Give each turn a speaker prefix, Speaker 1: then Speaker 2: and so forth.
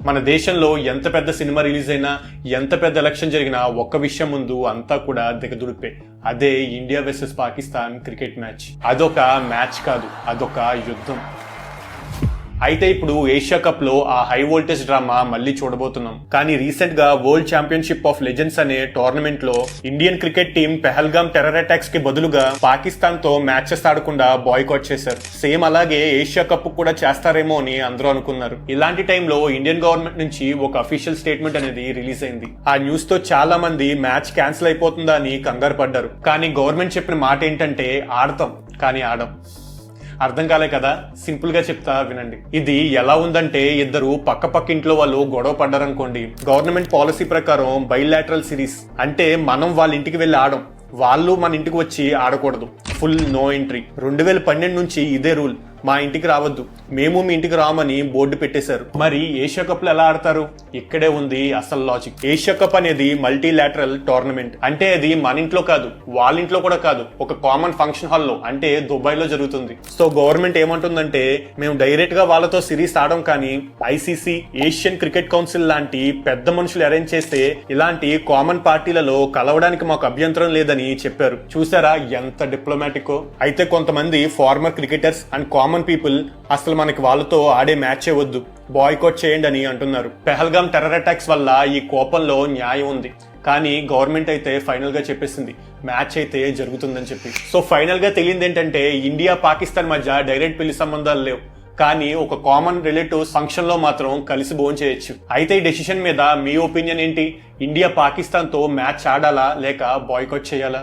Speaker 1: మన దేశంలో ఎంత పెద్ద సినిమా రిలీజ్ అయినా ఎంత పెద్ద ఎలక్షన్ జరిగినా ఒక్క విషయం ముందు అంతా కూడా దిగదుడిపే. అదే India versus Pakistan cricket match. అదొక మ్యాచ్ కాదు, అదొక యుద్ధం. అయితే ఇప్పుడు ఏషియా కప్ లో ఆ హై వోల్టేజ్ డ్రామా మళ్ళీ చూడబోతున్నాం. కానీ రీసెంట్ గా వరల్డ్ ఛాంపియన్షిప్ ఆఫ్ లెజెండ్స్ అనే టోర్నమెంట్ లో Indian cricket team Pahalgam terror attacks కి బదులుగా పాకిస్తాన్ తో మ్యాచెస్ ఆడకుండా బాయ్కాట్ చేశారు. సేమ్ అలాగే ఏషియా కప్ కూడా చేస్తారేమో అని అందరూ అనుకున్నారు. ఇలాంటి టైంలో ఇండియన్ గవర్నమెంట్ నుంచి ఒక అఫీషియల్ స్టేట్మెంట్ అనేది రిలీజ్ అయింది. ఆ న్యూస్ తో చాలా మంది మ్యాచ్ క్యాన్సిల్ అయిపోతుందా అని కంగారు పడ్డారు. కానీ గవర్నమెంట్ చెప్పిన మాట ఏంటంటే ఆడతాం కానీ ఆడం. అర్థం కాలే కదా, సింపుల్ గా చెప్తా వినండి. ఇది ఎలా ఉందంటే ఇద్దరు పక్క ఇంట్లో వాళ్ళు గొడవ పడ్డారనుకోండి, గవర్నమెంట్ పాలసీ ప్రకారం బైలాటరల్ సిరీస్ అంటే మనం వాళ్ళ ఇంటికి వెళ్ళి ఆడం, వాళ్ళు మన ఇంటికి వచ్చి ఆడకూడదు, ఫుల్ నో ఎంట్రీ. 2012 నుంచి ఇదే రూల్. మా ఇంటికి రావద్దు, మేము మీ ఇంటికి రామని బోర్డు పెట్టేశారు. మరి ఏషియా కప్ లో ఎలా ఆడతారు? ఇక్కడే ఉంది అసలు లాజిక్. ఏషియా కప్ అనేది మల్టీలాటరల్ టోర్నమెంట్. అంటే అది మన ఇంట్లో కాదు, వాళ్ళ ఇంట్లో కూడా కాదు, ఒక కామన్ ఫంక్షన్ హాల్ లో అంటే దుబాయ్ లో జరుగుతుంది. సో గవర్నమెంట్ ఏమంటుందంటే మేము డైరెక్ట్ గా వాళ్ళతో సిరీస్ ఆడం, కానీ ఐసీసీ, ఏషియన్ క్రికెట్ కౌన్సిల్ లాంటి పెద్ద మనుషులు అరేంజ్ చేస్తే ఇలాంటి కామన్ పార్టీలలో కలవడానికి మాకు అభ్యంతరం లేదని చెప్పారు. చూసారా ఎంత డిప్లొమాటికో. అయితే కొంతమంది former cricketers and common people అసలు మనకి వాళ్ళతో ఆడే మ్యాచే వద్దు, బాయ్కాట్ చేయండి అని అంటున్నారు. పెహల్గామ్ టెర్రర్ అటాక్స్ వల్ల ఈ కోపంలో న్యాయం ఉంది. కానీ గవర్నమెంట్ అయితే ఫైనల్ గా చెప్పేసింది మ్యాచ్ అయితే జరుగుతుందని చెప్పి. సో ఫైనల్ గా తెలియంది ఏంటంటే ఇండియా పాకిస్తాన్ మధ్య డైరెక్ట్ పెళ్లి సంబంధాలు లేవు, కానీ ఒక కామన్ రిలేటివ్స్ ఫంక్షన్ లో మాత్రం కలిసి భోజనం చేయొచ్చు. అయితే ఈ డెసిషన్ మీద మీ ఒపీనియన్ ఏంటి? ఇండియా పాకిస్తాన్ తో మ్యాచ్ ఆడాలా లేక బాయ్కాట్ చేయాలా?